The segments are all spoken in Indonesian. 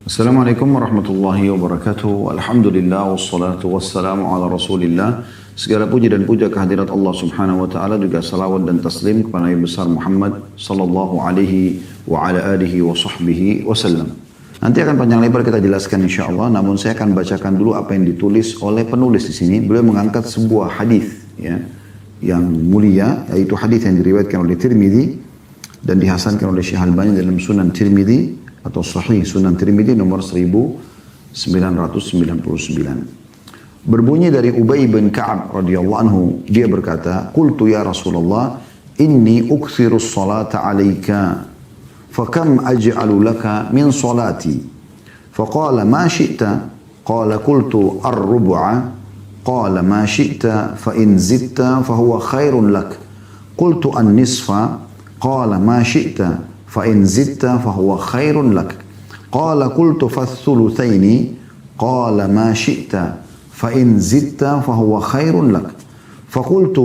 Assalamualaikum warahmatullahi wabarakatuh. Alhamdulillah wassalatu wassalamu ala Rasulillah. Segala puji dan puja kehadirat Allah Subhanahu wa taala, juga salawat dan taslim kepada Nabi besar Muhammad sallallahu alaihi wa ala alihi wa sahbihi wasallam. Nanti akan panjang lebar kita jelaskan insyaallah, namun saya akan bacakan dulu apa yang ditulis oleh penulis di sini. Beliau mengangkat sebuah hadis ya yang mulia, yaitu hadis yang diriwayatkan oleh Tirmidzi dan dihasankan oleh Syekh Albani dalam Sunan Tirmidzi atau Sahih Sunan Tirmidzi nomor 1999. Berbunyi dari Ubay bin Ka'ab radhiyallahu anhu, dia berkata, "Qultu ya Rasulullah, inni ukthiru as-salata 'alaika, fakam aj'alu laka min salati?" Faqala ma syi'ta, qala qultu ar-rub'a, qala ma syi'ta fa in zidta fa huwa khairun lak. Qultu an-nisfa, qala ma syi'ta فإن زدت فهو خير لك. قال قلت فالثلثين قال ما شئت فإن زدت فهو خير لك. فقلت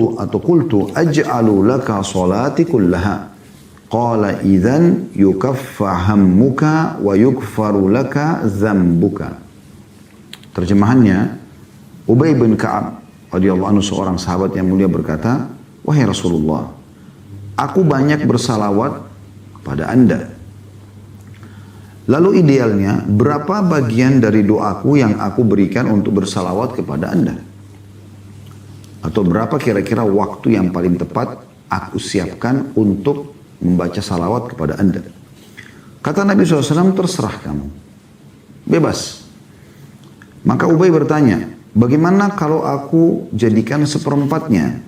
أجعل لك صلاتي كلها. قال إذن يكفى همك ويغفر لك ذنبك. Terjemahannya, Ubay bin Ka'ab radhiyallahu anhu, seorang sahabat yang mulia, berkata, "Wahai Rasulullah, aku banyak bersalawat pada Anda. Lalu idealnya berapa bagian dari doaku yang aku berikan untuk bersalawat kepada Anda? Atau berapa kira-kira waktu yang paling tepat aku siapkan untuk membaca salawat kepada Anda?" Kata Nabi SAW, "Terserah kamu. Bebas." Maka Ubay bertanya, "Bagaimana kalau aku jadikan seperempatnya?"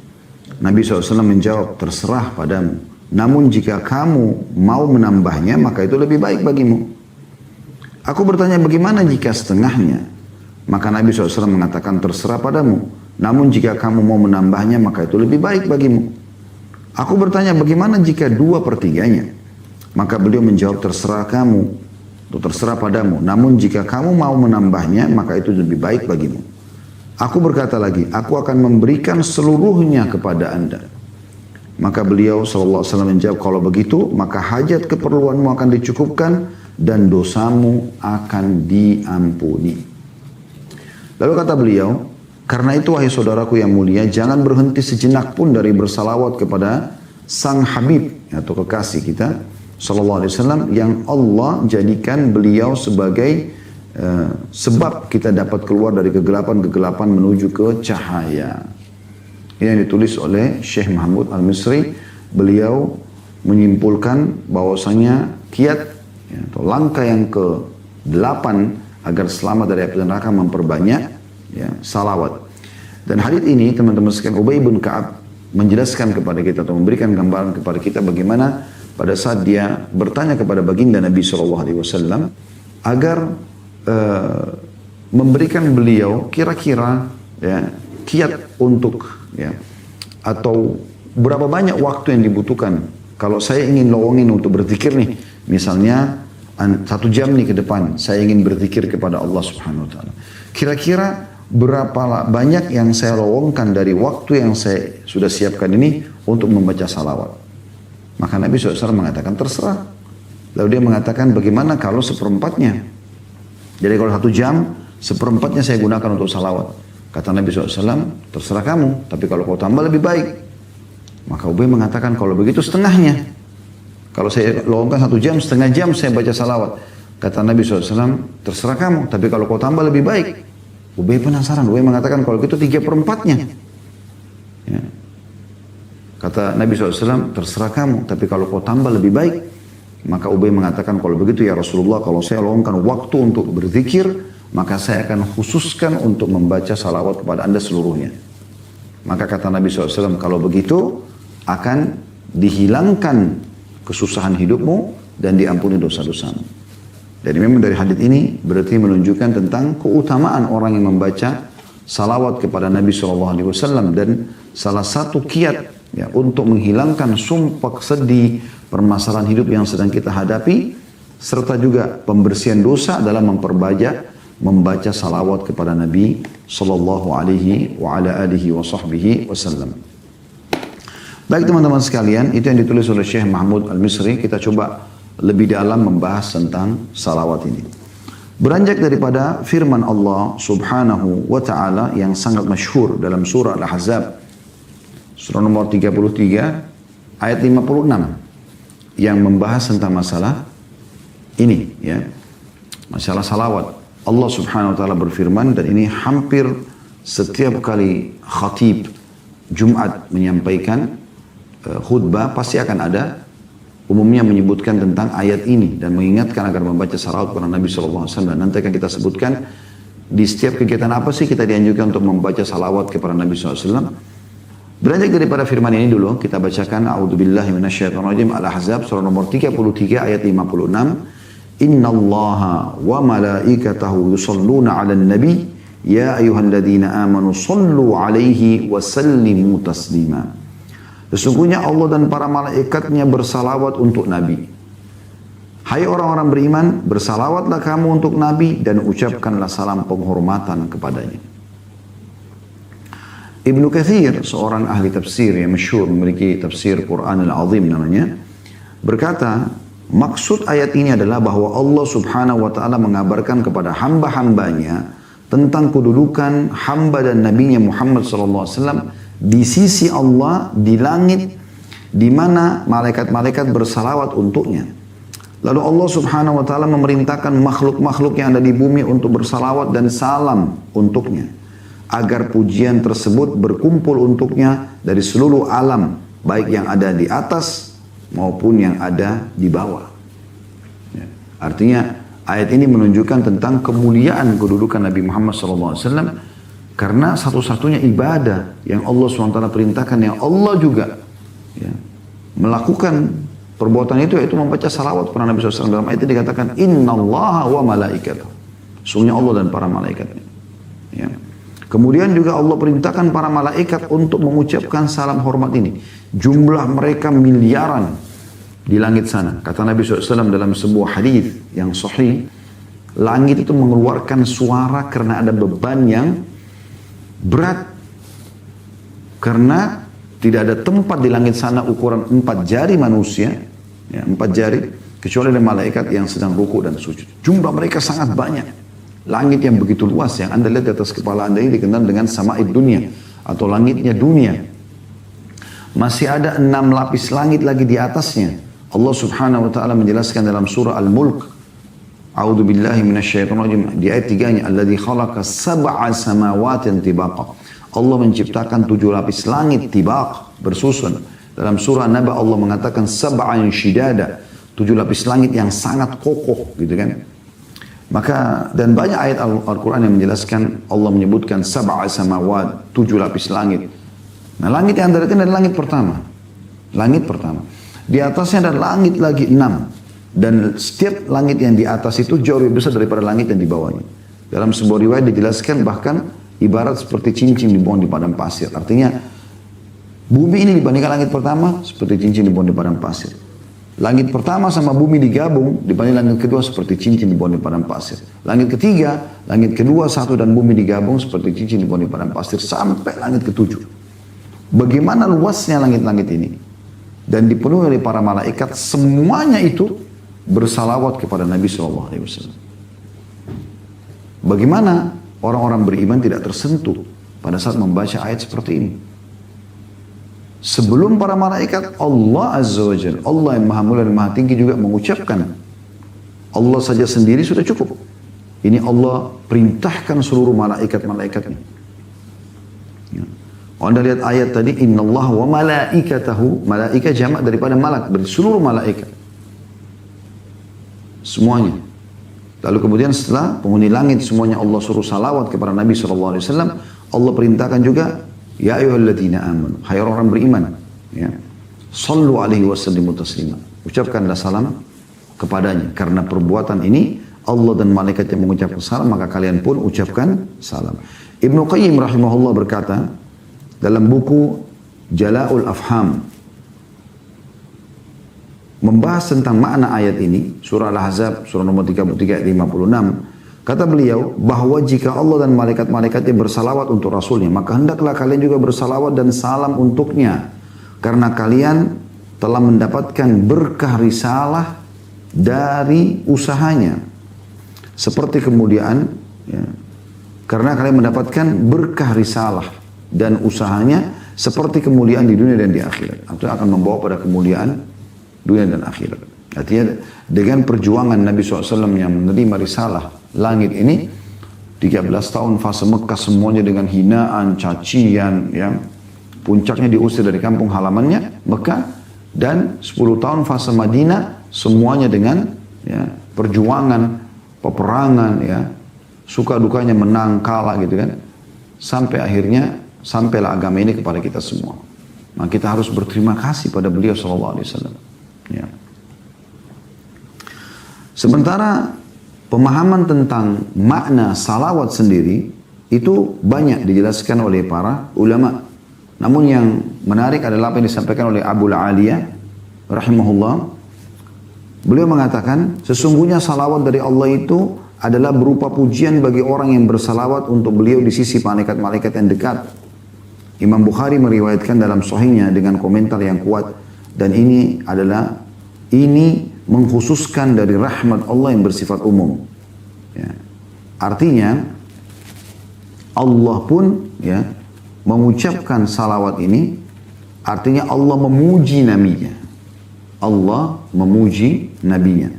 Nabi SAW menjawab, "Terserah padamu. Namun jika kamu mau menambahnya, maka itu lebih baik bagimu." Aku bertanya, "Bagaimana jika setengahnya?" Maka Nabi SAW mengatakan, "Terserah padamu. Namun jika kamu mau menambahnya, maka itu lebih baik bagimu." Aku bertanya, "Bagaimana jika 2/3-nya?" Maka beliau menjawab, "Terserah kamu, atau terserah padamu. Namun jika kamu mau menambahnya, maka itu lebih baik bagimu." Aku berkata lagi, "Aku akan memberikan seluruhnya kepada Anda." Maka beliau SAW menjawab, "Kalau begitu, maka hajat keperluanmu akan dicukupkan dan dosamu akan diampuni." Lalu kata beliau, "Karena itu wahai saudaraku yang mulia, jangan berhenti sejenak pun dari bersalawat kepada Sang Habib atau kekasih kita sallallahu alaihi wasallam, yang Allah jadikan beliau sebagai sebab kita dapat keluar dari kegelapan-kegelapan menuju ke cahaya." Ini yang ditulis oleh Syekh Mahmud Al-Misri. Beliau menyimpulkan bahwasanya kiat atau langkah yang ke-8 agar selamat dari api neraka memperbanyak salawat. Dan hadits ini teman-teman sekalian, Ubay bin Ka'ab menjelaskan kepada kita atau memberikan gambaran kepada kita bagaimana pada saat dia bertanya kepada baginda Nabi SAW agar memberikan beliau kira-kira kiat untuk atau berapa banyak waktu yang dibutuhkan. Kalau saya ingin lowongin untuk berzikir nih, misalnya 1 jam nih ke depan, saya ingin berzikir kepada Allah Subhanahu Wa Taala. Kira-kira berapa banyak yang saya lowongkan dari waktu yang saya sudah siapkan ini untuk membaca salawat? Maka Nabi SAW mengatakan, "Terserah." Lalu dia mengatakan, "Bagaimana kalau seperempatnya?" Jadi kalau 1 jam, seperempatnya saya gunakan untuk salawat. Kata Nabi SAW, "Terserah kamu, tapi kalau kau tambah lebih baik." Maka Ubay mengatakan, "Kalau begitu setengahnya. Kalau saya lowongkan 1 jam, setengah jam saya baca salawat." Kata Nabi SAW, "Terserah kamu, tapi kalau kau tambah lebih baik." Ubay penasaran. Ubay mengatakan, "Kalau gitu 3/4-nya. Kata Nabi SAW, "Terserah kamu, tapi kalau kau tambah lebih baik." Maka Ubay mengatakan, "Kalau begitu ya Rasulullah, kalau saya lowongkan waktu untuk berzikir, maka saya akan khususkan untuk membaca salawat kepada Anda seluruhnya." Maka kata Nabi SAW, "Kalau begitu akan dihilangkan kesusahan hidupmu dan diampuni dosa-dosamu." Jadi memang dari hadits ini berarti menunjukkan tentang keutamaan orang yang membaca salawat kepada Nabi SAW, dan salah satu kiat untuk menghilangkan sumpah sedih permasalahan hidup yang sedang kita hadapi, serta juga pembersihan dosa adalah membaca salawat kepada Nabi sallallahu alaihi wa ala alihi wa sahbihi wasallam. Baik teman-teman sekalian, itu yang ditulis oleh Syekh Mahmud Al-Misri. Kita coba lebih dalam membahas tentang salawat ini. Beranjak daripada firman Allah subhanahu wa ta'ala yang sangat masyhur dalam surah Al-Ahzab, surah nomor 33, ayat 56, yang membahas tentang masalah ini, ya, masalah salawat. Allah subhanahu wa ta'ala berfirman, dan ini hampir setiap kali khatib Jumat menyampaikan khutbah pasti akan ada, umumnya menyebutkan tentang ayat ini dan mengingatkan agar membaca salawat kepada Nabi SAW. Dan nanti akan kita sebutkan di setiap kegiatan apa sih kita dianjurkan untuk membaca salawat kepada Nabi SAW. Beranjak daripada firman ini dulu, kita bacakan A'udzubillahi minasyaitonirrajim, Al-Ahzab surah nomor 33 ayat 56. Innallaha wa malaikatahu yusalluna 'alan nabi ya ayyuhalladzina amanu sallu 'alaihi wa sallimu taslima. Sesungguhnya Allah dan para malaikatnya bersalawat untuk Nabi. Hai orang-orang beriman, bersalawatlah kamu untuk Nabi dan ucapkanlah salam penghormatan kepadanya. Ibnu Katsir, seorang ahli tafsir yang masyhur, memiliki tafsir Quran Al-Azim namanya, berkata, maksud ayat ini adalah bahwa Allah subhanahu wa ta'ala mengabarkan kepada hamba-hambanya tentang kedudukan hamba dan nabinya Muhammad SAW di sisi Allah di langit, di mana malaikat-malaikat bersalawat untuknya. Lalu Allah subhanahu wa ta'ala memerintahkan makhluk-makhluk yang ada di bumi untuk bersalawat dan salam untuknya, agar pujian tersebut berkumpul untuknya dari seluruh alam, baik yang ada di atas maupun yang ada di bawah. Ya. Artinya ayat ini menunjukkan tentang kemuliaan kedudukan Nabi Muhammad SAW, karena satu-satunya ibadah yang Allah SWT perintahkan, yang Allah juga, ya, melakukan perbuatan itu, yaitu membaca salawat kepada Nabi SAW. Dalam ayat ini dikatakan innallaha wa malaikatuh, sungguhnya Allah dan para malaikatnya. Ya. Kemudian juga Allah perintahkan para malaikat untuk mengucapkan salam hormat ini. Jumlah mereka miliaran di langit sana. Kata Nabi SAW dalam sebuah hadis yang sahih, langit itu mengeluarkan suara karena ada beban yang berat. Karena tidak ada tempat di langit sana ukuran 4 jari manusia, ya, 4 jari, kecuali ada malaikat yang sedang ruku dan sujud. Jumlah mereka sangat banyak. Langit yang begitu luas yang Anda lihat di atas kepala Anda ini dikenal dengan sama'id dunia, atau langitnya dunia. Masih ada 6 lapis langit lagi di atasnya. Allah subhanahu wa ta'ala menjelaskan dalam surah Al-Mulk, A'udzu billahi minasyaitonir rajim, di ayat 3-nya, alladzi khalaqa sab'a samawatin tibaqa. Allah menciptakan 7 lapis langit tibaq, bersusun. Dalam surah Naba Allah mengatakan sab'an shidada, 7 lapis langit yang sangat kokoh, gitu kan. Maka dan banyak ayat Al-Qur'an yang menjelaskan, Allah menyebutkan sab'a samawat, 7 lapis langit. Nah, langit yang Anda lihat adalah langit pertama. Langit pertama. Di atasnya ada langit lagi 6. Dan setiap langit yang di atas itu jauh lebih besar daripada langit yang di bawahnya. Dalam sebuah riwayat dijelaskan bahkan ibarat seperti cincin dibuang di padang pasir. Artinya bumi ini dibandingkan langit pertama seperti cincin dibuang di padang pasir. Langit pertama sama bumi digabung dibanding langit kedua seperti cincin dibuang di padang pasir. Langit ketiga, langit kedua satu dan bumi digabung seperti cincin dibuang di padang pasir sampai langit ketujuh. Bagaimana luasnya langit-langit ini? Dan dipenuhi oleh para malaikat, semuanya itu bersalawat kepada Nabi SAW. Bagaimana orang-orang beriman tidak tersentuh pada saat membaca ayat seperti ini? Sebelum para malaikat, Allah Azza wa Jalla, Allah yang maha mulia dan maha tinggi juga mengucapkan, Allah saja sendiri sudah cukup. Ini Allah perintahkan seluruh malaikat-malaikatnya. Ya. Anda lihat ayat tadi, innallaha wa malaikatahu, malaikat jamak daripada malak, dari seluruh malaikat. Semuanya. Lalu kemudian setelah penghuni langit semuanya Allah suruh salawat kepada Nabi SAW, Allah perintahkan juga, ya ayyuhalladzina amanu, hai orang beriman, ya, sallu alaihi wa sallimu taslima, ucapkanlah salam kepadanya. Karena perbuatan ini Allah dan malaikat yang mengucapkan salam, maka kalian pun ucapkan salam. Ibnu Qayyim rahimahullah berkata dalam buku Jala'ul Afham, membahas tentang makna ayat ini, surah Al-Ahzab, surah nomor 33 ayat 56, kata beliau bahwa jika Allah dan malaikat-malaikatnya bersalawat untuk Rasulnya, maka hendaklah kalian juga bersalawat dan salam untuknya, karena kalian telah mendapatkan berkah risalah dari usahanya. seperti kemuliaan, ya, karena kalian mendapatkan berkah risalah dan usahanya seperti kemuliaan di dunia dan di akhirat. Atau akan membawa pada kemuliaan dunia dan akhirat. Artinya dengan perjuangan Nabi SAW yang menerima risalah langit ini, 13 tahun fase Mekah semuanya dengan hinaan, cacian, ya, puncaknya diusir dari kampung halamannya Mekah, dan 10 tahun fase Madinah semuanya dengan, ya, perjuangan, peperangan, ya, suka dukanya menang kalah gitu kan, sampai akhirnya sampailah agama ini kepada kita semua. Nah, kita harus berterima kasih pada beliau sallallahu alaihi wasallam. Ya. Sementara pemahaman tentang makna salawat sendiri itu banyak dijelaskan oleh para ulama. Namun yang menarik adalah apa yang disampaikan oleh Abu Aliyah rahimahullah. Beliau mengatakan sesungguhnya salawat dari Allah itu adalah berupa pujian bagi orang yang bersalawat untuk beliau di sisi malaikat-malaikat yang dekat. Imam Bukhari meriwayatkan dalam sahihnya dengan komentar yang kuat, dan ini mengkhususkan dari rahmat Allah yang bersifat umum. Ya. Artinya Allah pun, ya, mengucapkan salawat ini, artinya Allah memuji nabinya. Allah memuji nabinya.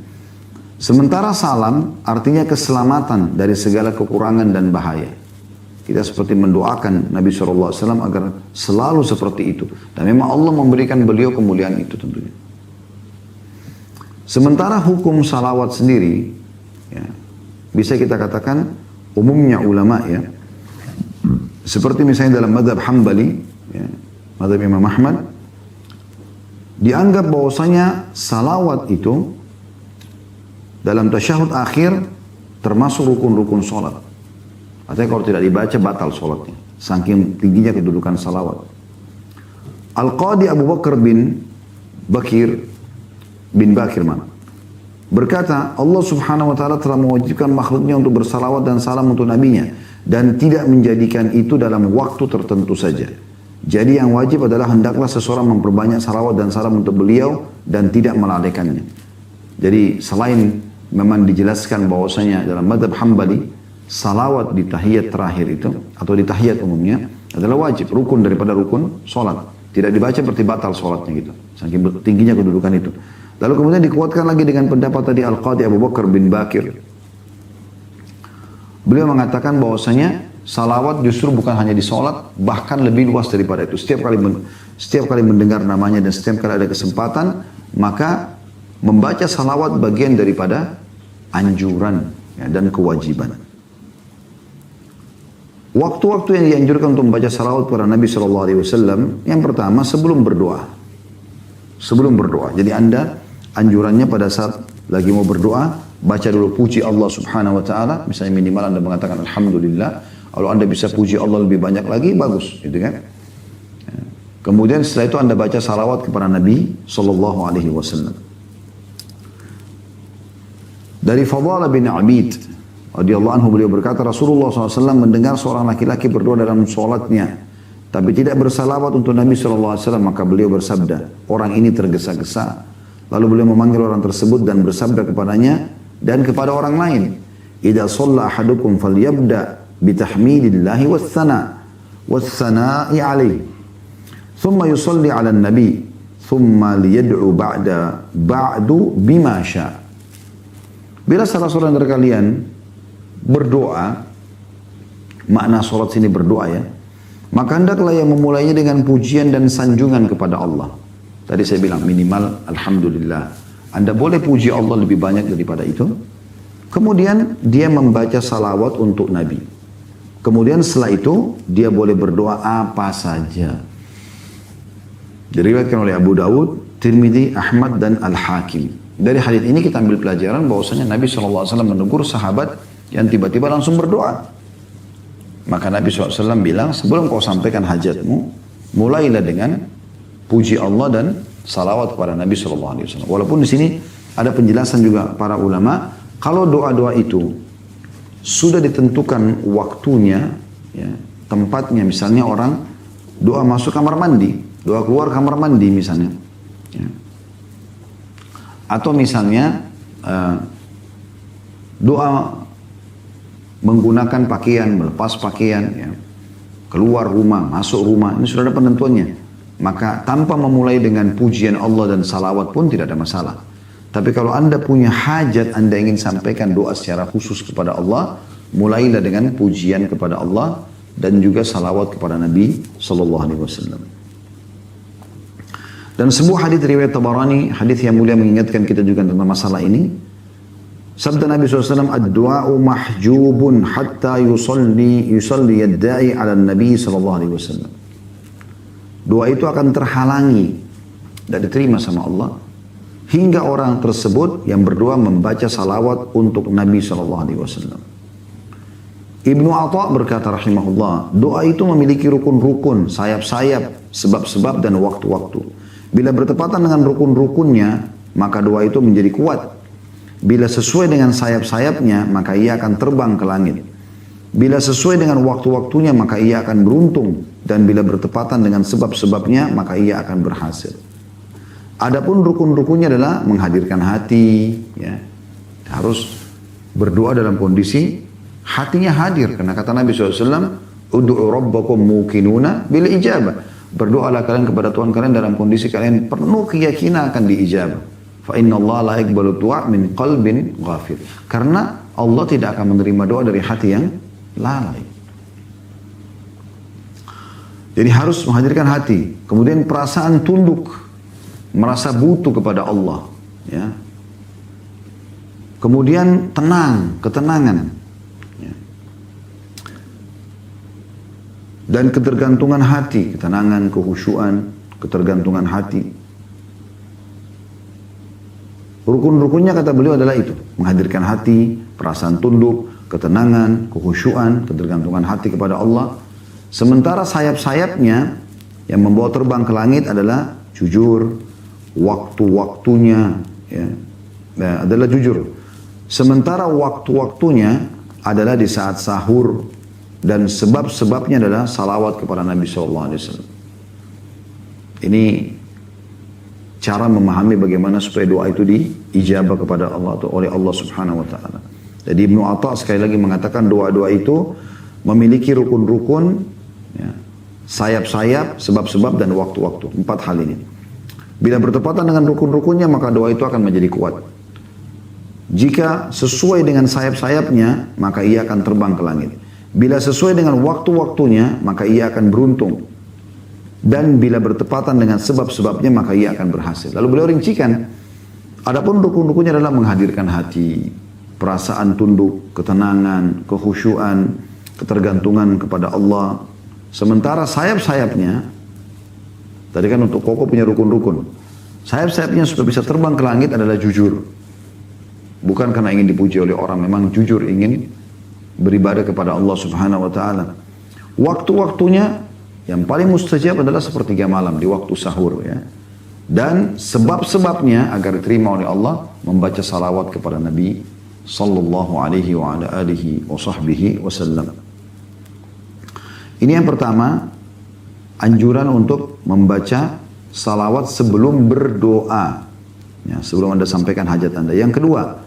Sementara salam artinya keselamatan dari segala kekurangan dan bahaya. Kita seperti mendoakan Nabi SAW agar selalu seperti itu. Dan memang Allah memberikan beliau kemuliaan itu tentunya. Sementara hukum salawat sendiri, ya, bisa kita katakan umumnya ulama, ya, seperti misalnya dalam madhab Hambali, ya, madhab Imam Ahmad, dianggap bahwasanya salawat itu dalam tasyahud akhir termasuk rukun-rukun sholat. Artinya kalau tidak dibaca batal sholatnya, saking tingginya kedudukan salawat. Al-Qadi Abu Bakar bin Bakir berkata, Allah subhanahu wa ta'ala telah mewajibkan makhluknya untuk bersalawat dan salam untuk nabinya, dan tidak menjadikan itu dalam waktu tertentu saja. Jadi yang wajib adalah hendaklah seseorang memperbanyak salawat dan salam untuk beliau dan tidak melalaikannya. Jadi selain memang dijelaskan bahwasanya dalam madhab Hambali, salawat di tahiyat terakhir itu, atau di tahiyat umumnya, adalah wajib, rukun daripada rukun sholat. Tidak dibaca berarti batal sholatnya gitu. Saking tingginya kedudukan itu. Lalu kemudian dikuatkan lagi dengan pendapat tadi Al-Qadi Abu Bakar bin Bakir. Beliau mengatakan bahwasanya salawat justru bukan hanya di sholat, bahkan lebih luas daripada itu. Setiap kali mendengar namanya dan setiap kali ada kesempatan, maka membaca salawat bagian daripada anjuran, ya, dan kewajiban. Waktu-waktu yang dianjurkan untuk membaca salawat kepada Nabi SAW, yang pertama sebelum berdoa. Sebelum berdoa. Jadi Anda anjurannya pada saat lagi mau berdoa, baca dulu puji Allah subhanahu wa ta'ala. Misalnya minimal Anda mengatakan Alhamdulillah. Kalau Anda bisa puji Allah lebih banyak lagi, bagus. Gitu kan? Kemudian setelah itu Anda baca salawat kepada Nabi SAW. Dari Fadhalah bin Abid radhiyallahu anhu, beliau berkata, Rasulullah SAW mendengar seorang laki-laki berdoa dalam sholatnya, tapi tidak bersalawat untuk Nabi SAW, maka beliau bersabda, orang ini tergesa-gesa. Lalu beliau memanggil orang tersebut dan bersabda kepadanya dan kepada orang lain, idza shalla ahadukum falyabda bitahmidillahi wassana'i alaihi, thumma yusalli ala nabi, thumma liyad'u ba'du bima sya'. Bila salah seorang dari kalian berdoa, makna sholat sini berdoa, ya, maka hendaklah yang memulainya dengan pujian dan sanjungan kepada Allah. Tadi saya bilang minimal Alhamdulillah. Anda boleh puji Allah lebih banyak daripada itu. Kemudian dia membaca salawat untuk Nabi. Kemudian setelah itu dia boleh berdoa apa saja. Diriwayatkan oleh Abu Dawud, Tirmidzi, Ahmad dan Al-Hakim. Dari hadis ini kita ambil pelajaran bahwasanya Nabi SAW menegur sahabat yang tiba-tiba langsung berdoa. Maka Nabi SAW bilang, sebelum kau sampaikan hajatmu, mulailah dengan puji Allah dan salawat kepada Nabi SAW. Walaupun di sini ada penjelasan juga para ulama, kalau doa-doa itu sudah ditentukan waktunya, ya, tempatnya, misalnya orang doa masuk kamar mandi, doa keluar kamar mandi misalnya, ya. Atau misalnya doa menggunakan pakaian, melepas pakaian, ya, keluar rumah, masuk rumah, ini sudah ada penentuannya. Maka tanpa memulai dengan pujian Allah dan salawat pun tidak ada masalah. Tapi kalau Anda punya hajat, Anda ingin sampaikan doa secara khusus kepada Allah, mulailah dengan pujian kepada Allah dan juga salawat kepada Nabi Sallallahu Alaihi Wasallam. Dan sebuah hadis riwayat Tabarani, hadis yang mulia mengingatkan kita juga tentang masalah ini. Sabda Nabi SAW, "Ad-du'a'u mahjubun hatta yusalli yad-da'i ala Nabi Sallallahu Alaihi Wasallam." Doa itu akan terhalangi, tidak diterima sama Allah, hingga orang tersebut yang berdoa membaca salawat untuk Nabi Sallallahu Alaihi Wasallam. Ibnu Atha berkata rahimahullah, doa itu memiliki rukun-rukun, sayap-sayap, sebab-sebab dan waktu-waktu. Bila bertepatan dengan rukun-rukunnya, maka doa itu menjadi kuat. Bila sesuai dengan sayap-sayapnya, maka ia akan terbang ke langit. Bila sesuai dengan waktu-waktunya, maka ia akan beruntung. Dan bila bertepatan dengan sebab-sebabnya, maka ia akan berhasil. Adapun rukun-rukunnya adalah menghadirkan hati. Ya. Harus berdoa dalam kondisi hatinya hadir. Karena kata Nabi SAW, "Udu'u rabbakum muqinuna bil ijabah." Berdoalah kalian kepada Tuhan kalian dalam kondisi kalian penuh keyakinan akan diijabah. Fa inna Allah la yaqbalu du'a min qalbin ghafil. Karena Allah tidak akan menerima doa dari hati yang lalai. Jadi harus menghadirkan hati. Kemudian perasaan tunduk, merasa butuh kepada Allah. Ya. Kemudian tenang, ketenangan. Dan ketergantungan hati, ketenangan, kehusyuan, ketergantungan hati. Rukun-rukunnya kata beliau adalah itu, menghadirkan hati, perasaan tunduk, ketenangan, kehusyuan, ketergantungan hati kepada Allah. Sementara sayap-sayapnya yang membawa terbang ke langit adalah jujur, waktu-waktunya ya, adalah jujur. Sementara waktu-waktunya adalah di saat sahur, dan sebab-sebabnya adalah salawat kepada Nabi SAW. Ini cara memahami bagaimana supaya doa itu diijabah kepada Allah atau oleh Allah Subhanahu Wa Taala. Jadi Ibnu Atha sekali lagi mengatakan doa-doa itu memiliki rukun-rukun, ya, sayap-sayap, sebab-sebab dan waktu-waktu. 4 hal ini. Bila bertepatan dengan rukun-rukunnya maka doa itu akan menjadi kuat. Jika sesuai dengan sayap-sayapnya maka ia akan terbang ke langit. Bila sesuai dengan waktu-waktunya, maka ia akan beruntung. Dan bila bertepatan dengan sebab-sebabnya, maka ia akan berhasil. Lalu beliau rincikan, adapun rukun-rukunnya adalah menghadirkan hati, perasaan tunduk, ketenangan, kehusyuan, ketergantungan kepada Allah. Sementara sayap-sayapnya, tadi kan untuk kokoh punya rukun-rukun. Sayap-sayapnya supaya bisa terbang ke langit adalah jujur. Bukan karena ingin dipuji oleh orang, memang jujur ingin beribadah kepada Allah Subhanahu Wa Taala. Waktu-waktunya yang paling mustajab adalah sepertiga malam di waktu sahur ya. Dan sebab-sebabnya agar diterima oleh Allah membaca salawat kepada Nabi Sallallahu Alaihi wa ala alihi wa sahbihi wasallam. Ini yang pertama, anjuran untuk membaca salawat sebelum berdoa. Ya, sebelum Anda sampaikan hajat Anda. Yang kedua,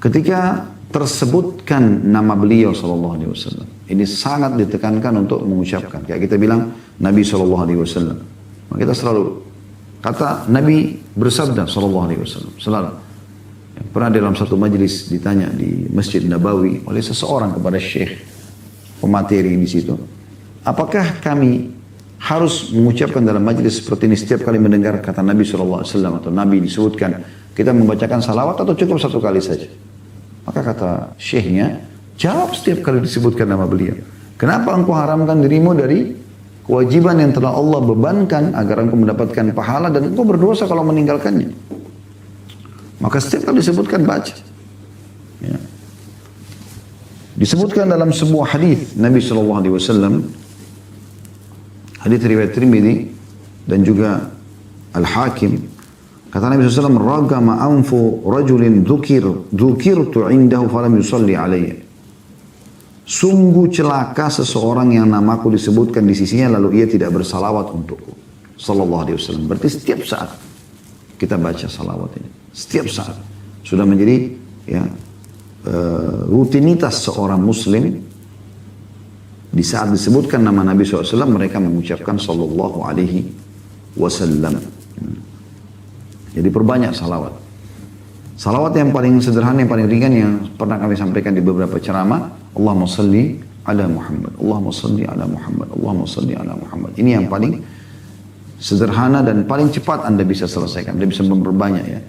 ketika tersebutkan nama beliau Sallallahu Alaihi Wasallam, ini sangat ditekankan untuk mengucapkan. Kayak kita bilang Nabi Sallallahu Alaihi Wasallam, maka kita selalu kata Nabi bersabda Sallallahu Alaihi Wasallam selalu. Pernah dalam satu majelis ditanya di Masjid Nabawi oleh seseorang kepada syekh pemateri di situ, apakah kami harus mengucapkan dalam majelis seperti ini setiap kali mendengar kata Nabi Sallallahu Alaihi Wasallam atau Nabi disebutkan kita membacakan salawat atau cukup satu kali saja? Maka kata syekhnya, jawab setiap kali disebutkan nama beliau. Kenapa engkau haramkan dirimu dari kewajiban yang telah Allah bebankan agar engkau mendapatkan pahala dan engkau berdosa kalau meninggalkannya? Maka setiap kali disebutkan baca. Ya. Disebutkan dalam sebuah hadis Nabi SAW, hadis riwayat Tirmidzi dan juga Al-Hakim. Kata Nabi SAW, ragama anfu rajulin dzukirtu indahu falam yusalli alayya. Sungguh celaka seseorang yang namaku disebutkan di sisinya lalu ia tidak bersalawat untukku. Sallallahu Alaihi Wasallam. Berarti setiap saat kita baca salawat ini. Setiap saat. Sudah menjadi ya, rutinitas seorang muslim, di saat disebutkan nama Nabi SAW, mereka mengucapkan sallallahu alaihi wasallam. Jadi perbanyak salawat. Salawat yang paling sederhana, yang paling ringan, yang pernah kami sampaikan di beberapa ceramah, Allahumma salli ala Muhammad, Allahumma salli ala Muhammad, Allahumma salli ala Muhammad. Ini yang paling sederhana dan paling cepat Anda bisa selesaikan. Anda bisa memperbanyak ya.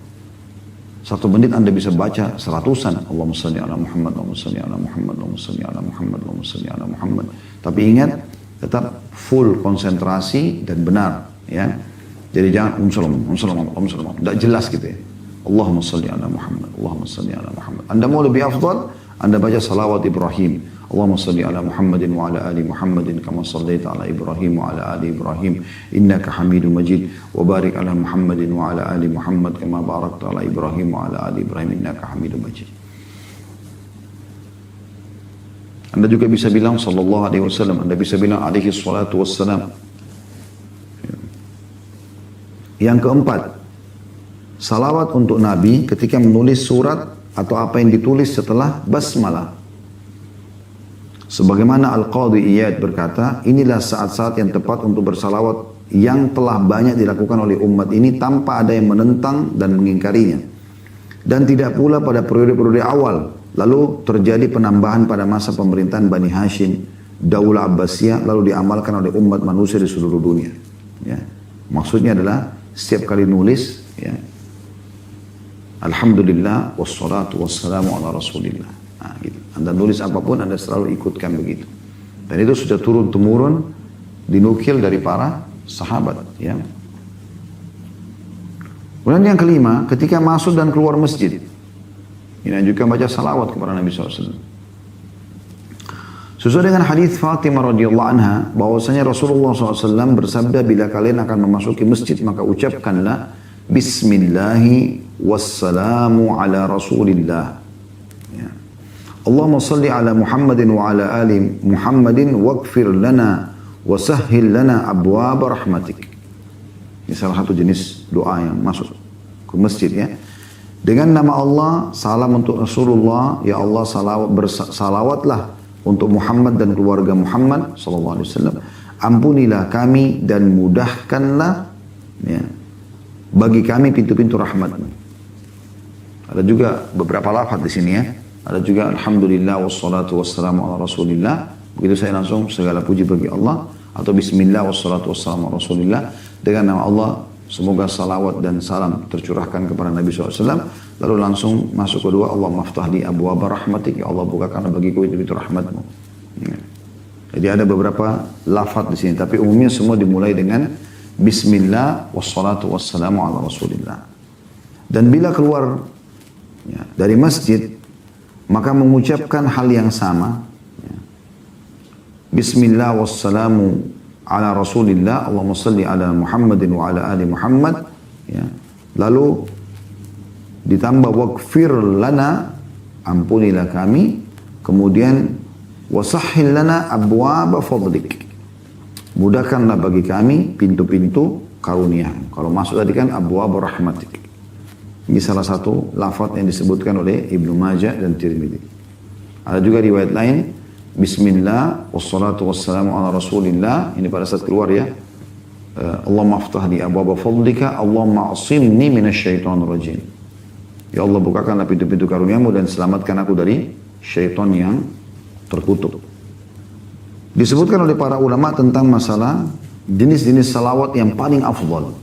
1 menit Anda bisa baca 100-an. Allahumma salli ala Muhammad, Allahumma salli ala Muhammad, Allahumma salli ala Muhammad, Allahumma salli ala Muhammad. Tapi ingat, tetap full konsentrasi dan benar ya. Jadi jangan tidak jelas gitu ya. Allahumma salli ala Muhammad, Allahumma salli ala Muhammad. Anda mau lebih afdal, Anda baca salawat Ibrahim. Allahumma salli ala Muhammadin wa ala ali Muhammadin kama sallaita ala Ibrahim wa ala ali Ibrahim innaka Hamidum Majid wa barik ala Muhammadin wa ala ali Muhammad kama barakta ala Ibrahim wa ala ali Ibrahim innaka Hamidum Majid. Anda juga bisa bilang sallallahu alaihi wasallam, Anda bisa bilang alaihi salatu wassalam. Yang keempat, salawat untuk Nabi ketika menulis surat atau apa yang ditulis setelah basmalah. Sebagaimana Al-Qadhi Iyad berkata, inilah saat-saat yang tepat untuk bersalawat yang telah banyak dilakukan oleh umat ini tanpa ada yang menentang dan mengingkarinya. Dan tidak pula pada periode-periode awal. Lalu terjadi penambahan pada masa pemerintahan Bani Hashim, Daulah Abbasiyah, lalu diamalkan oleh umat manusia di seluruh dunia. Ya. Maksudnya adalah setiap kali nulis, ya, Alhamdulillah wassalatu wassalamu ala Rasulillah. Nah, gitu. Anda nulis apapun, Anda selalu ikutkan begitu. Dan itu sudah turun-temurun dinukil dari para sahabat. Ya. Kemudian yang kelima, ketika masuk dan keluar masjid, ini juga baca salawat kepada Nabi SAW. Sesuai dengan hadis Fatimah radhiyallahu anha, bahwasanya Rasulullah SAW bersabda, bila kalian akan memasuki masjid maka ucapkanlah Bismillahi wassalamu ala Rasulillah. Ya. Allahumma salli ala Muhammadin wa ala ali Muhammadin waghfir lana wa sahhil lana abwaab rahmatik. Ini salah satu jenis doa yang masuk ke masjid ya. Dengan nama Allah, salam untuk Rasulullah, ya Allah salawatlah untuk Muhammad dan keluarga Muhammad sallallahu alaihi wasallam. Ampunilah kami dan mudahkanlah ya, bagi kami pintu-pintu rahmat-Mu. Ada juga beberapa lafaz di sini ya. Ada juga alhamdulillah wassalatu wassalamu ala Rasulillah. Begitu saya langsung segala puji bagi Allah, atau bismillah wassalatu wassalamu ala Rasulillah, dengan nama Allah semoga salawat dan salam tercurahkan kepada Nabi SAW. Lalu langsung masuk kedua, Allah maftah li abwaab rahmatik, ya Allah bukakanlah bagiku pintu-pintu rahmat-Mu. Ya. Jadi ada beberapa lafaz di sini, tapi umumnya semua dimulai dengan bismillah wassalatu wassalamu ala Rasulillah. Dan bila keluar ya, dari masjid, maka mengucapkan hal yang sama. Ya. Bismillah wassalamu ala Rasulillah, Allahumma salli ala Muhammadin wa ala ali Muhammad. Ya. Lalu ditambah waghfir lana, ampunilah kami. Kemudian wasahhil lana abwaab fadlik, mudahkanlah bagi kami pintu-pintu karunia. Kalau masuk tadi kan abwaab rahmatik. Ini salah satu lafaz yang disebutkan oleh Ibnu Majah dan Tirmidzi. Ada juga riwayat lain, Bismillah wassalatu wassalamu ala Rasulillah. Ini pada saat keluar ya. Allahumma aftah li abwaaba fadlika, Allahumma asimni minasyaitonir rajim. Ya Allah bukakanlah pintu-pintu karuniamu dan selamatkan aku dari syaitan yang terkutuk. Disebutkan oleh para ulama tentang masalah jenis-jenis salawat yang paling afdal.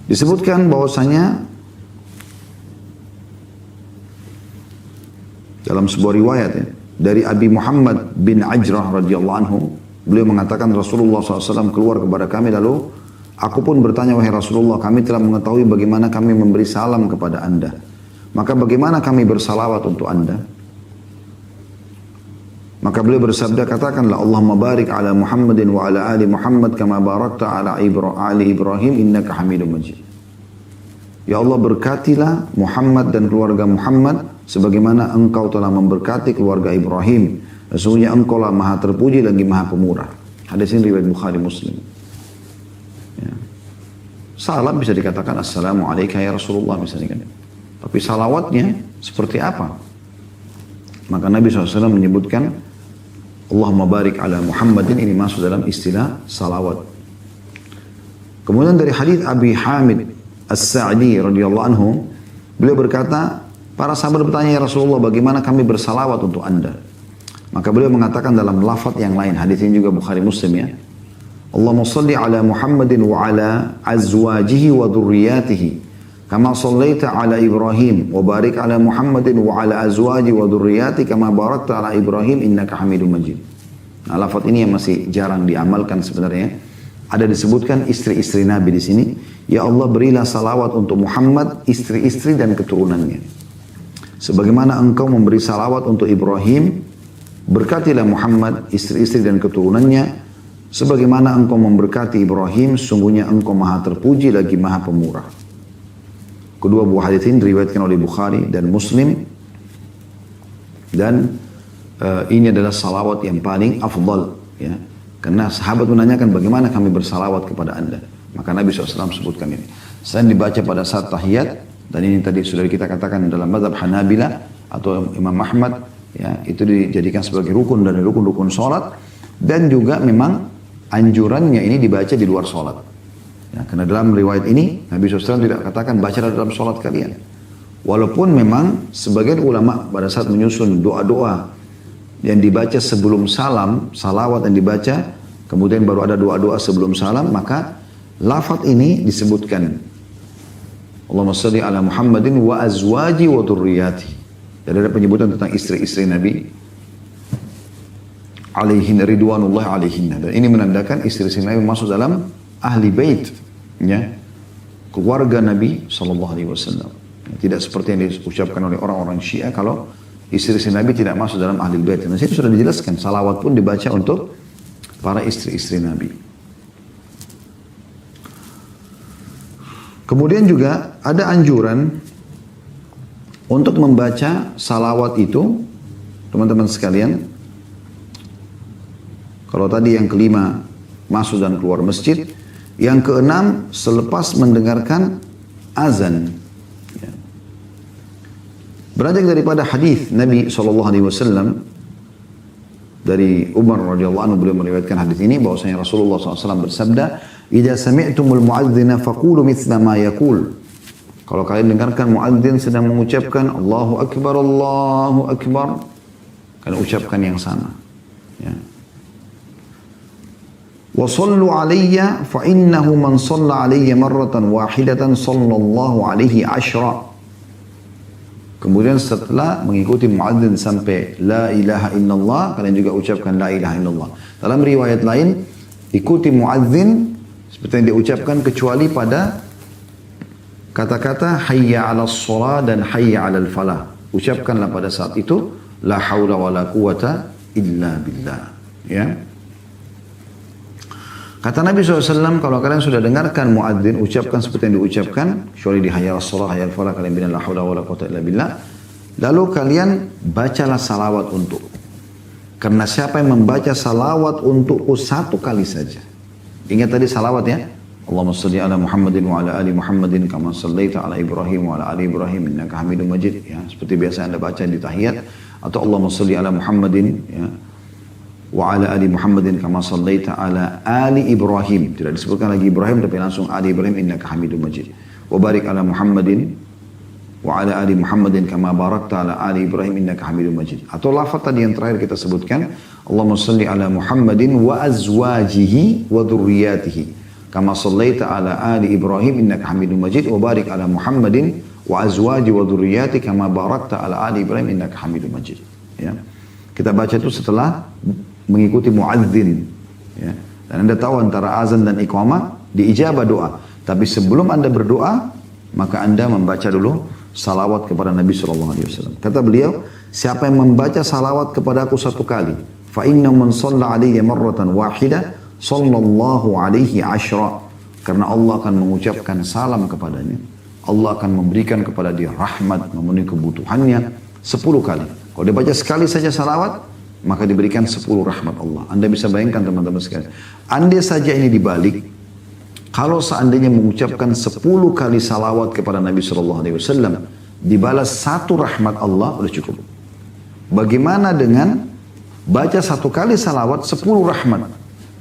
Disebutkan bahwasanya dalam sebuah riwayat ya, dari Abi Muhammad bin Ajrah radhiyallahu anhu, beliau mengatakan Rasulullah SAW keluar kepada kami, lalu aku pun bertanya, wahai Rasulullah, kami telah mengetahui bagaimana kami memberi salam kepada Anda. Maka bagaimana kami bersalawat untuk Anda? Maka beliau bersabda, katakanlah Allahumma barik ala Muhammadin wa ala ali Muhammad kama barakta ala ali Ibrahim innaka Hamidum Majid. Ya Allah berkatilah Muhammad dan keluarga Muhammad sebagaimana engkau telah memberkati keluarga Ibrahim. Sesungguhnya engkau lah maha terpuji lagi maha pemurah. Hadis ini riwayat Bukhari Muslim. Ya. Salam bisa dikatakan Assalamualaikum ya Rasulullah misalnya kan. Tapi salawatnya seperti apa? Maka Nabi SAW menyebutkan Allahumma barik ala Muhammadin, ini masuk dalam istilah salawat. Kemudian dari hadis Abi Hamid As-Sa'di radhiyallahu anhu, beliau berkata, para sahabat bertanya, ya Rasulullah, bagaimana kami bersalawat untuk Anda? Maka beliau mengatakan dalam lafaz yang lain, hadis ini juga Bukhari Muslim ya. Allahumma salli ala Muhammadin wa ala azwajihi wa dhurriyyatihi kama sallaita ala Ibrahim wa barik ala Muhammadin wa ala azwaji wa dhurriyyati kama barakta ala Ibrahim innaka Hamidum Majid. Nah, lafaz ini yang masih jarang diamalkan sebenarnya. Ada disebutkan istri-istri Nabi di sini. Ya Allah, berilah salawat untuk Muhammad, istri-istri dan keturunannya. Sebagaimana engkau memberi salawat untuk Ibrahim, berkatilah Muhammad, istri-istri dan keturunannya. Sebagaimana engkau memberkati Ibrahim, sungguhnya engkau maha terpuji lagi maha pemurah. Kedua buah hadis ini diriwayatkan oleh Bukhari dan Muslim. Dan ini adalah salawat yang paling afdal. Ya. Karena sahabat menanyakan bagaimana kami bersalawat kepada Anda. Maka Nabi SAW sebutkan ini. Selain dibaca pada saat tahiyat, dan ini tadi sudah kita katakan dalam mazhab Hanabila atau Imam Ahmad, ya, itu dijadikan sebagai rukun dari rukun-rukun sholat. Dan juga memang anjurannya ini dibaca di luar sholat. Ya, karena dalam riwayat ini Nabi SAW tidak katakan bacalah dalam sholat kalian. Walaupun memang sebagian ulama pada saat menyusun doa-doa yang dibaca sebelum salam, salawat yang dibaca, kemudian baru ada doa-doa sebelum salam, maka lafaz ini disebutkan. Allahumma salli ala Muhammadin wa azwaji wa dhurriyyati. Jadi ada penyebutan tentang istri-istri Nabi alaihin ridwanullah alaihinna. Dan ini menandakan istri-istri Nabi masuk dalam ahli bait, ya, keluarga Nabi SAW. Tidak seperti yang diucapkan oleh orang-orang Syiah kalau istri-istri Nabi tidak masuk dalam ahli bait. Nah, itu sudah dijelaskan, salawat pun dibaca untuk para istri-istri Nabi. Kemudian juga ada anjuran untuk membaca salawat itu, teman-teman sekalian. Kalau tadi yang kelima masuk dan keluar masjid, yang keenam selepas mendengarkan azan. Ya. Beranjak daripada hadis Nabi SAW dari Umar radhiyallahu anhu, beliau meriwayatkan hadis ini bahwasanya Rasulullah SAW bersabda, "Idza sami'tumul mu'adzina faqulu mithla ma yaqul." Kalau kalian dengarkan muadzin sedang mengucapkan Allahu Akbar, Allahu Akbar, kalian ucapkan yang sama. Ya. وَصَلُّوا عَلَيَّ فَإِنَّهُ مَنْ صَلَّ عَلَيَّ مَرَّةً وَاحِدَةً صَلَّى اللَّهُ عَلَيْهِ عَشْرًا. Kemudian setelah mengikuti muadzin sampai La ilaha illallah, kalian juga ucapkan La ilaha illallah. Dalam riwayat lain, ikuti muadzin seperti yang diucapkan kecuali pada kata-kata Hayya 'alas shalah dan Hayya 'alal falah. Ucapkanlah pada saat itu La haula wa la quwata illa billah. Ya. Kata Nabi SAW, kalau kalian sudah dengarkan muadzin, ucapkan seperti yang diucapkan, kecuali di hayya as-salah, hayya al-falah, kalian bilang la haula wala quwwata illa billah. Lalu kalian bacalah salawat untuk. Karena siapa yang membaca salawat untukku satu kali saja. Ingat tadi salawat ya. Allahumma salli ala Muhammadin wa ala ali Muhammadin kama sallaita ala Ibrahim wa ala ali Ibrahim innaka Hamidum Majid. Ya, seperti biasa Anda baca di tahiyat. Atau Allahumma salli ala Muhammadin, ya, wa ala ali Muhammadin kama sallaita ala ali Ibrahim. Tidak disebutkan lagi Ibrahim tapi langsung ali Ibrahim innaka Hamidum Majid. Wa barik ala Muhammadin wa ala ali Muhammadin kama barakta ala ali Ibrahim innaka Hamidum Majid. Atau lafaz tadi yang terakhir kita sebutkan Allahumma salli ala Muhammadin wa azwajihi wa dhurriyyatihi kama sallaita ala ali Ibrahim innaka Hamidum Majid wa barik ala Muhammadin wa azwaji wa dhurriyyati kama barakta ala ali Ibrahim innaka Hamidum Majid. Ya. Kita baca itu setelah mengikuti muadzin, ya. Dan Anda tahu antara azan dan iqamah diijabah doa. Tapi sebelum Anda berdoa, maka Anda membaca dulu salawat kepada Nabi SAW. Kata beliau, siapa yang membaca salawat kepada aku satu kali, fa inna man shalla alayya marratan wahidah, sallallahu alaihi ashra. Karena Allah akan mengucapkan salam kepadanya. Allah akan memberikan kepada dia rahmat, memenuhi kebutuhannya 10 kali. Kalau dia baca sekali saja salawat, maka diberikan 10 rahmat Allah. Anda bisa bayangkan teman-teman sekalian. Andai saja ini dibalik, Kalau seandainya mengucapkan 10 kali salawat kepada Nabi SAW, dibalas 1 rahmat Allah, udah cukup. Bagaimana dengan baca 1 kali salawat 10 rahmat?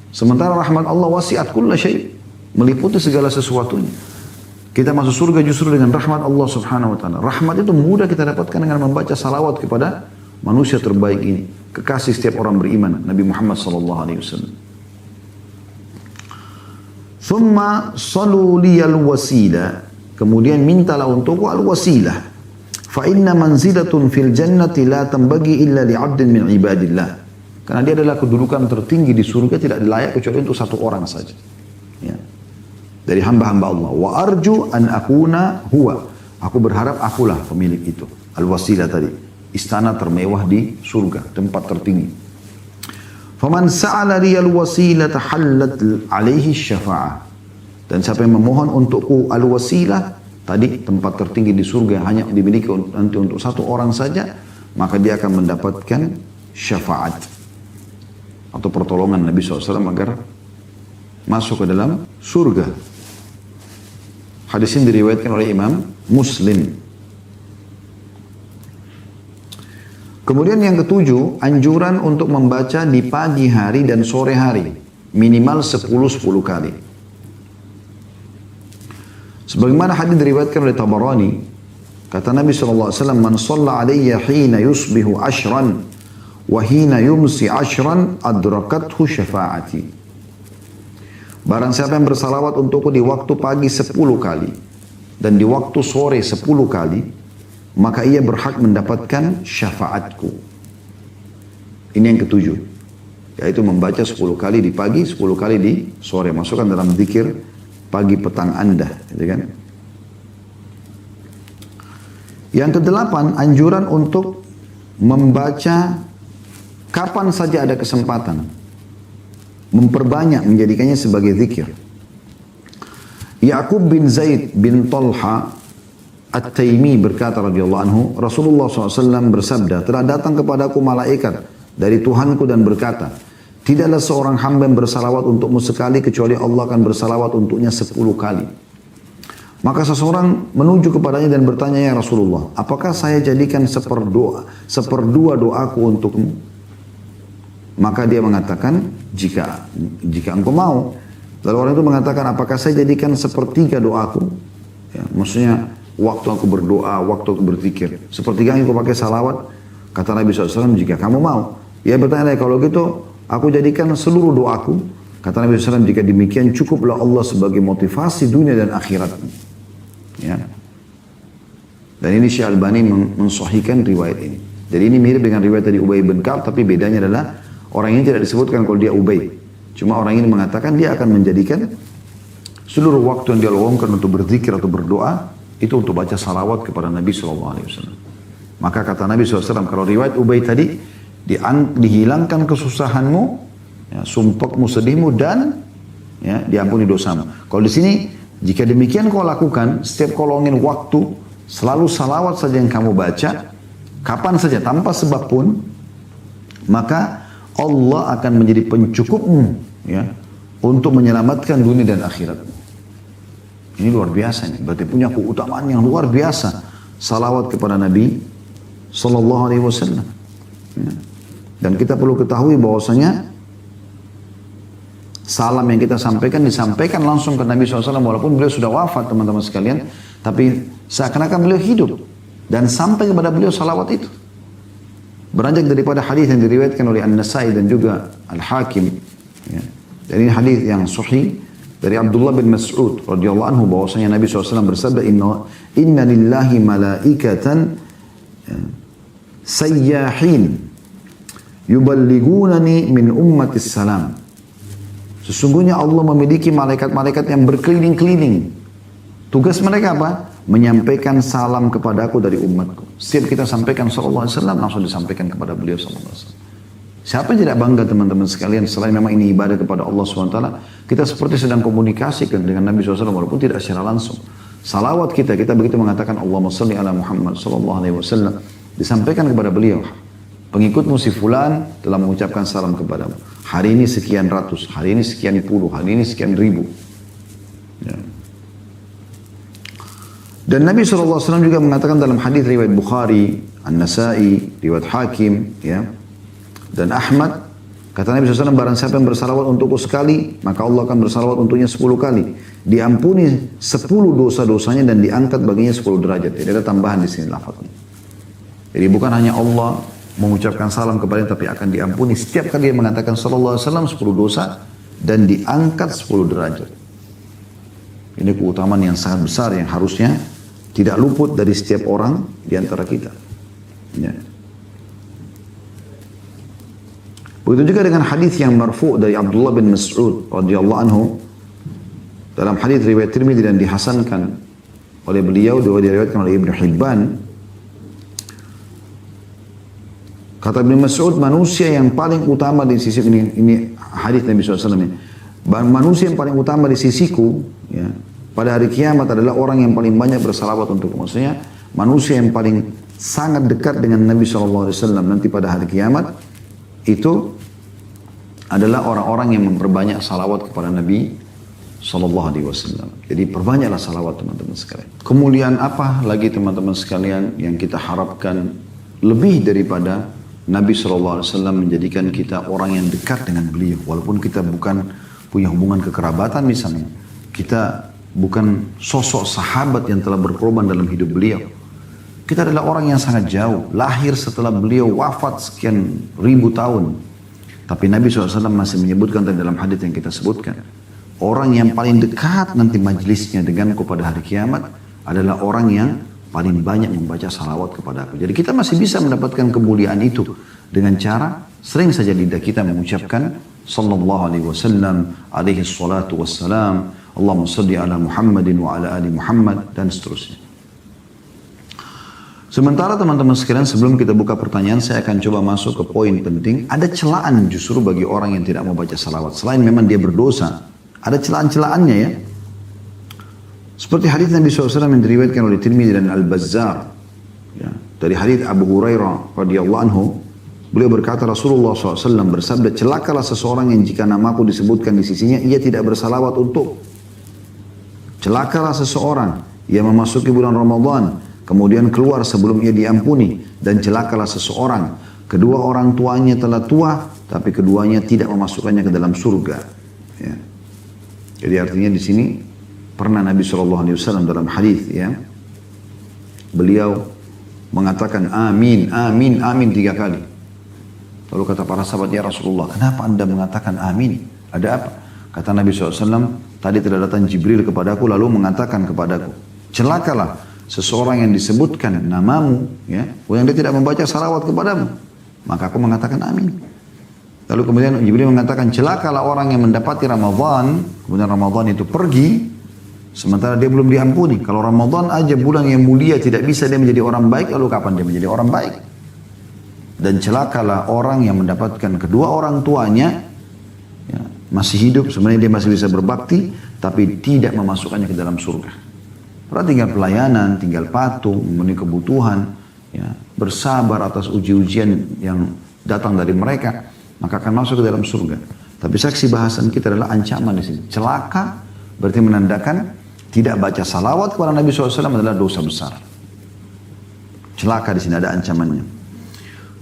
Sementara rahmat Allah wasi'at kulla syai', meliputi segala sesuatunya. Kita masuk surga justru dengan rahmat Allah Subhanahu wa taala. Rahmat itu mudah kita dapatkan dengan membaca salawat kepada manusia terbaik ini, kekasih setiap orang beriman, Nabi Muhammad sallallahu alaihi wasallam. Thumma salu liyal wasila, kemudian mintalah untukku al-wasilah. Fa inna manzilatun fil jannati la tanbaghi illa li'abdin min ibadillah. Karena dia adalah kedudukan tertinggi di surga, tidak layak kecuali untuk 1 orang saja. Ya. Dari hamba-hamba Allah. Wa arju an akuna huwa. Aku berharap akulah pemilik itu. Al-wasilah tadi. Istana termewah di surga, tempat tertinggi. Faman sa'ala liyal wasilah tahallat alaihi syafa'ah. Dan siapa yang memohon untukku al-wasilah, tadi tempat tertinggi di surga hanya dimiliki nanti untuk 1 orang saja, maka dia akan mendapatkan syafaat atau pertolongan Nabi SAW agar masuk ke dalam surga. Hadis ini diriwayatkan oleh Imam Muslim. Kemudian yang ketujuh, anjuran untuk membaca di pagi hari dan sore hari. Minimal 10 kali. Sebagaimana hadis diriwayatkan oleh Tabarani, kata Nabi SAW, Man shalla alayya hina yusbihu ashran, wa hina yumsi ashran, adrakathu syafa'ati. Barang siapa yang bersalawat untukku di waktu pagi 10 kali, dan di waktu sore 10 kali, maka ia berhak mendapatkan syafaatku. Ini yang ketujuh, yaitu membaca 10 kali di pagi, 10 kali di sore. Masukkan dalam zikir pagi petang Anda, gitu kan? Yang kedelapan, anjuran untuk membaca kapan saja ada kesempatan, memperbanyak, menjadikannya sebagai zikir. Ya'qub bin Zaid bin Talha At-Taimi berkata radhiyallahu anhu, Rasulullah SAW bersabda, telah datang kepadaku malaikat dari Tuhanku dan berkata, tidaklah seorang hamba yang bersalawat untukmu sekali kecuali Allah akan bersalawat untuknya 10 kali. Maka seseorang menuju kepadanya dan bertanya, ya Rasulullah, apakah saya jadikan seperdua doaku untukmu? Maka dia mengatakan, jika engkau mau. Lalu orang itu mengatakan, apakah saya jadikan 1/3 doaku? Ya, maksudnya waktu aku berdoa, waktu aku berzikir, 1/3 yang aku pakai salawat. Kata Nabi SAW, jika kamu mau. Ia bertanya, kalau gitu aku jadikan seluruh doaku. Kata Nabi SAW, jika demikian cukuplah Allah sebagai motivasi dunia dan akhirat. Ya. Dan ini Syekh Albani mensahihkan riwayat ini. Jadi ini mirip dengan riwayat dari Ubay bin Ka'ab, tapi bedanya adalah orang ini tidak disebutkan kalau dia Ubay. Cuma orang ini mengatakan dia akan menjadikan seluruh waktu yang dia luangkan untuk berzikir atau berdoa, itu untuk baca salawat kepada Nabi SAW. Maka kata Nabi SAW, kalau riwayat Ubay tadi, dihilangkan kesusahanmu, ya, sumpahmu, sedihmu, dan ya, diampuni dosamu. Kalau di sini, jika demikian kau lakukan, setiap kau luangin waktu, selalu salawat saja yang kamu baca, kapan saja, tanpa sebab pun, maka Allah akan menjadi pencukupmu, ya, untuk menyelamatkan dunia dan akhirat. Ini luar biasa nih, berarti punya keutamaan yang luar biasa. Salawat kepada Nabi Sallallahu Alaihi Wasallam. Ya. Dan kita perlu ketahui bahwasanya salam yang kita sampaikan disampaikan langsung ke Nabi SAW walaupun beliau sudah wafat, teman-teman sekalian. Tapi seakan-akan beliau hidup dan sampai kepada beliau salawat itu. Beranjak daripada hadis yang diriwayatkan oleh An-Nasai dan juga Al-Hakim. Ya. Dan ini hadis yang sahih dari Abdullah bin Mas'ud radhiyallahu anhu bahwasanya Nabi SAW bersabda, Inna lillahi malaikatan sayyahin yuballigunani min ummatis salam. Sesungguhnya Allah memiliki malaikat-malaikat yang berkeliling-keliling. Tugas mereka apa? Menyampaikan salam kepadaku dari umatku. Setiap kita sampaikan sallallahu alaihi wasallam, langsung disampaikan kepada beliau sallallahu alaihi wasallam. Siapa yang tidak bangga teman-teman sekalian, selain memang ini ibadah kepada Allah SWT, kita seperti sedang komunikasi dengan Nabi SAW walaupun tidak secara langsung. Salawat kita begitu mengatakan Allahumma salli ala Muhammad sallallahu alaihi wasallam, disampaikan kepada beliau. Pengikutmu si fulan telah mengucapkan salam kepadamu. Hari ini sekian ratus, hari ini sekian puluh, hari ini sekian ribu. Ya. Dan Nabi SAW juga mengatakan dalam hadis riwayat Bukhari, An-Nasai, riwayat Hakim, ya, dan Ahmad, kata Nabi SAW, barang siapa yang bersalawat untukku sekali, maka Allah akan bersalawat untuknya 10 kali. Diampuni 10 dosa-dosanya dan diangkat baginya 10 derajat. Jadi ada tambahan di sini lafaznya. Jadi bukan hanya Allah mengucapkan salam kepadanya, tapi akan diampuni setiap kali dia mengatakan sallallahu alaihi wasallam 10 dosa dan diangkat 10 derajat. Ini keutamaan yang sangat besar yang harusnya tidak luput dari setiap orang di antara kita. Ya. Begitu juga dengan hadis yang marfu' dari Abdullah bin Mas'ud radhiyallahu anhu. Dalam hadis riwayat Tirmidzi dan dihasankan oleh beliau, diriwayatkan oleh Ibnu Hibban. Kata Ibnu Mas'ud, manusia yang paling utama di sisi ini hadis Nabi SAW ini. Manusia yang paling utama di sisiku, ya, pada hari kiamat adalah orang yang paling banyak bersalawat untuk maksudnya manusia yang paling sangat dekat dengan Nabi SAW nanti pada hari kiamat itu adalah orang-orang yang memperbanyak salawat kepada Nabi SAW. Jadi perbanyaklah salawat teman-teman sekalian. Kemuliaan apa lagi teman-teman sekalian yang kita harapkan lebih daripada Nabi SAW menjadikan kita orang yang dekat dengan beliau. Walaupun kita bukan punya hubungan kekerabatan misalnya. Kita bukan sosok sahabat yang telah berkorban dalam hidup beliau. Kita adalah orang yang sangat jauh. Lahir setelah beliau wafat sekian ribu tahun. Tapi Nabi SAW masih menyebutkan dalam hadis yang kita sebutkan. Orang yang paling dekat nanti majelisnya denganku pada hari kiamat adalah orang yang paling banyak membaca salawat kepada aku. Jadi kita masih bisa mendapatkan kemuliaan itu dengan cara sering saja lidah kita mengucapkan sallallahu alaihi wasallam, alaihi salatu wassalam, Allahumma salli ala Muhammadin wa ala ali Muhammad, dan seterusnya. Sementara teman-teman sekalian, sebelum kita buka pertanyaan, saya akan coba masuk ke poin penting. Ada celaan justru bagi orang yang tidak mau baca salawat. Selain memang dia berdosa, ada celaan-celaannya ya. Seperti hadis Nabi SAW yang diriwayatkan oleh Tirmidzi dan Al-Bazzar. Ya. Dari hadis Abu Hurairah radhiyallahu anhu, beliau berkata Rasulullah SAW bersabda, celakalah seseorang yang jika namaku disebutkan di sisinya, ia tidak bersalawat untuk. Celakalah seseorang yang memasuki bulan Ramadan, kemudian keluar sebelum ia diampuni. Dan celakalah seseorang, kedua orang tuanya telah tua, tapi keduanya tidak memasukkannya ke dalam surga. Ya. Jadi artinya di sini pernah Nabi SAW dalam hadis ya, beliau mengatakan amin, amin, amin 3 kali. Lalu kata para sahabat, ya Rasulullah, kenapa anda mengatakan amin? Ada apa? Kata Nabi SAW, tadi telah datang Jibril kepadaku lalu mengatakan kepadaku, celakalah seseorang yang disebutkan namamu, ya, yang dia tidak membaca salawat kepadamu. Maka aku mengatakan amin. Lalu kemudian Jibril mengatakan, celakalah orang yang mendapati Ramadan, kemudian Ramadan itu pergi, sementara dia belum diampuni. Kalau Ramadan aja bulan yang mulia tidak bisa dia menjadi orang baik, lalu kapan dia menjadi orang baik? Dan celakalah orang yang mendapatkan kedua orang tuanya, ya, masih hidup, sebenarnya dia masih bisa berbakti, tapi tidak memasukkannya ke dalam surga. Padahal tinggal pelayanan, tinggal patuh, memenuhi kebutuhan, ya, bersabar atas uji-ujian yang datang dari mereka, maka akan masuk ke dalam surga. Tapi saksi bahasan kita adalah ancaman di sini. Celaka berarti menandakan tidak baca salawat kepada Nabi SAW adalah dosa besar. Celaka di sini ada ancamannya.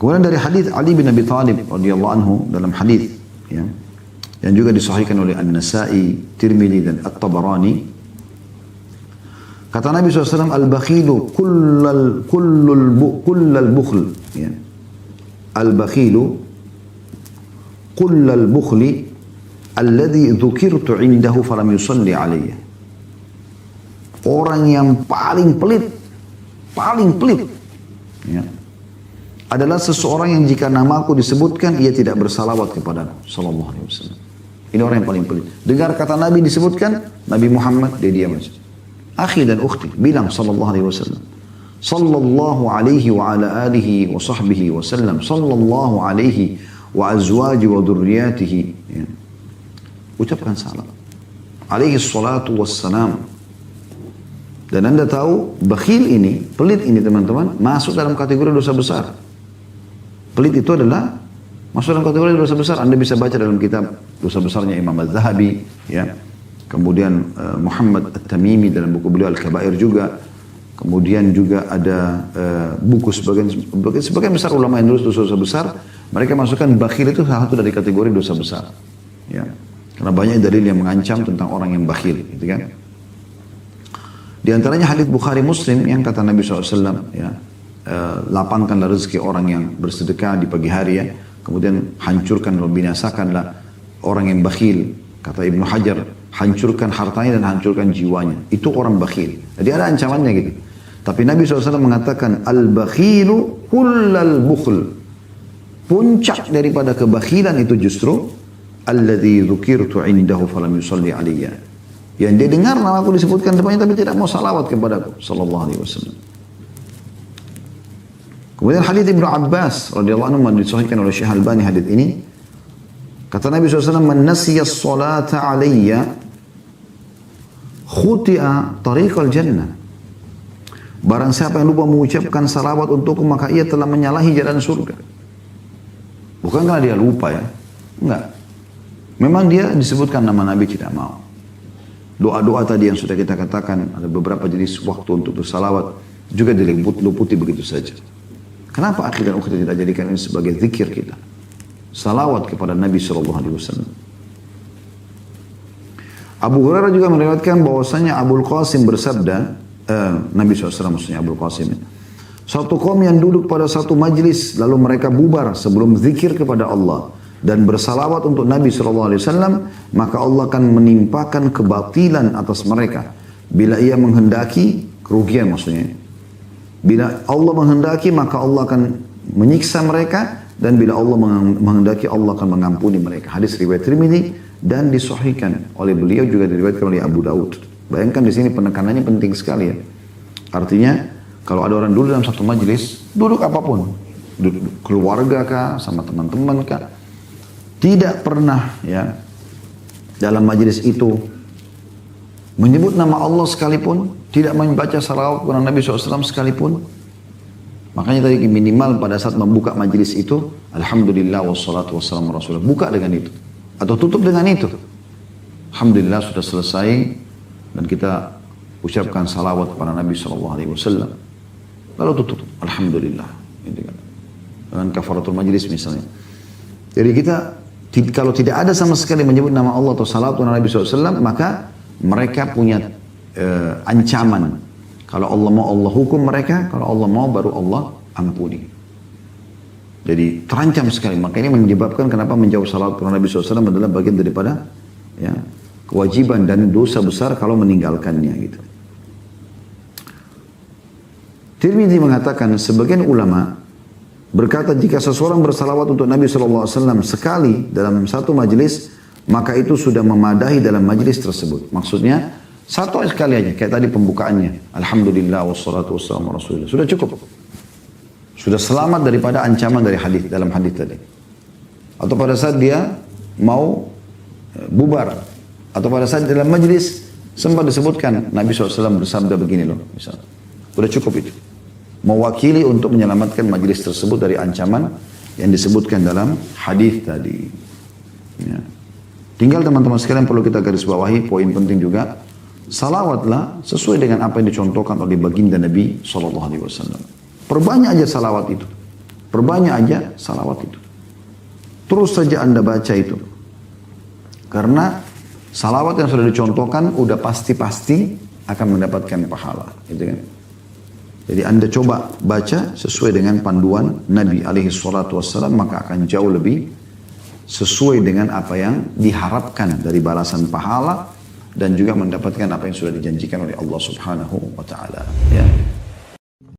Kemudian dari hadis Ali bin Abi Thalib radhiyallahu anhu dalam hadis ya, yang juga disahihkan oleh An-Nasai, Tirmidzi dan At-Tabarani. Kata Nabi SAW, al-bakhilu kullal bukhl. Ya. Al-bakhilu kullal bukhli alladhi dzukirtu indahu falam yusalli alayya. Orang yang paling pelit ya, adalah seseorang yang jika namaku disebutkan ia tidak bersalawat kepadaku sallallahu alaihi wasallam. Ini orang yang paling pelit. Dengar kata Nabi disebutkan, Nabi Muhammad, dia diam saja. Akhi dan ukhti, bilang sallallahu alaihi wasallam. Sallallahu alaihi wa ala alihi wa sahbihi wasallam. Sallallahu alaihi wa azwaji wa dhurriyyatihi. Ya. Ucapkan salam. Alaihi salatu wassalam. Dan anda tahu, bakhil ini, pelit ini teman-teman, masuk dalam kategori dosa besar. Pelit itu adalah masuk dalam kategori dosa besar. Anda bisa baca dalam kitab dosa besarnya Imam Az-Zahabi, ya. Kemudian Muhammad At-Tamimi dalam buku beliau Al-Kabair juga. Kemudian juga ada buku sebagian besar ulama yang nulis dosa besar, mereka masukkan bakhil itu salah satu dari kategori dosa besar. Ya. Karena banyak dalil yang mengancam tentang orang yang bakhil, gitu kan. Di antaranya hadits Bukhari Muslim yang kata Nabi SAW, ya, lapangkanlah rezeki orang yang bersedekah di pagi hari, ya. Kemudian hancurkan atau binasakanlah orang yang bakhil. Kata Ibnu Hajar, hancurkan hartanya dan hancurkan jiwanya. Itu orang bakhil. Jadi ada ancamannya gitu. Tapi Nabi SAW mengatakan, al-bakhilu kullal bukhl. Puncak daripada kebakhilan itu justru, alladhi dhukirtu indahu falam yusalli aliyya. Yang dia dengar nama aku disebutkan depannya tapi tidak mau salawat kepadaku. Sallallahu alaihi wasallam. Kemudian hadits Ibnu Abbas radhiyallahu anhu disahihkan oleh Syekh Albani hadits ini. Kata Nabi SAW, man nasiya as-salata alayya khuti'a tariqal jannah. Barang siapa yang lupa mengucapkan salawat untukku, maka ia telah menyalahi jalan surga. Bukan karena dia lupa, ya. Enggak. Memang dia disebutkan nama Nabi tidak mau. Doa-doa tadi yang sudah kita katakan, ada beberapa jenis waktu untuk bersalawat, juga diluputi begitu saja. Kenapa akhir dan ukhti tidak jadikan ini sebagai zikir kita? Salawat kepada Nabi SAW. Abu Hurairah juga meriwayatkan bahwasanya Abul Qasim bersabda, Nabi SAW maksudnya Abul Qasim. Suatu kaum yang duduk pada satu majlis, lalu mereka bubar sebelum zikir kepada Allah dan bersalawat untuk Nabi SAW, maka Allah akan menimpakan kebatilan atas mereka. Bila ia menghendaki, kerugian maksudnya. Bila Allah menghendaki, maka Allah akan menyiksa mereka, dan bila Allah menghendaki, Allah akan mengampuni mereka. Hadis riwayat Tirmidzi dan disahihkan oleh beliau, juga diriwayatkan oleh Abu Daud. Bayangkan di sini penekanannya penting sekali, ya. Artinya kalau ada orang dulu dalam satu majelis, duduk apapun, duduk keluarga kah, sama teman-teman kah, tidak pernah, ya, dalam majelis itu menyebut nama Allah sekalipun, tidak membaca salawat kepada Nabi SAW sekalipun. Makanya tadi minimal pada saat membuka majelis itu, alhamdulillah wassalatu wassalamu rasulullah, buka dengan itu atau tutup dengan itu. Alhamdulillah sudah selesai dan kita ucapkan salawat kepada Nabi SAW. Lalu tutup, alhamdulillah. Dengan kafaratul majlis misalnya. Jadi kita kalau tidak ada sama sekali menyebut nama Allah atau salawat kepada Nabi SAW, maka mereka punya ancaman. Kalau Allah mau, Allah hukum mereka. Kalau Allah mau, baru Allah ampuni. Jadi terancam sekali. Maka ini menyebabkan kenapa menjauh salawat kepada Nabi SAW adalah bagian daripada, ya, kewajiban dan dosa besar kalau meninggalkannya, gitu. Tirmidzi mengatakan, sebagian ulama berkata jika seseorang bersalawat untuk Nabi SAW sekali dalam satu majlis, maka itu sudah memadahi dalam majlis tersebut. Maksudnya satu sekali aja, kayak tadi pembukaannya, alhamdulillah wassalatu wassalamu rasulullah, sudah cukup. Sudah selamat daripada ancaman dari hadis dalam hadis tadi. Atau pada saat dia mau bubar, atau pada saat dalam majlis sempat disebutkan Nabi SAW bersabda begini loh, misalnya. Sudah cukup itu. Mewakili untuk menyelamatkan majlis tersebut dari ancaman yang disebutkan dalam hadis tadi. Ya. Tinggal teman-teman sekalian perlu kita garis bawahi poin penting juga. Salawatlah sesuai dengan apa yang dicontohkan oleh baginda Nabi SAW. Perbanyak aja salawat itu. Perbanyak aja salawat itu. Terus saja Anda baca itu. Karena salawat yang sudah dicontohkan udah pasti-pasti akan mendapatkan pahala, gitu kan. Jadi Anda coba baca sesuai dengan panduan Nabi SAW, maka akan jauh lebih sesuai dengan apa yang diharapkan dari balasan pahala dan juga mendapatkan apa yang sudah dijanjikan oleh Allah Subhanahu wa taala, ya.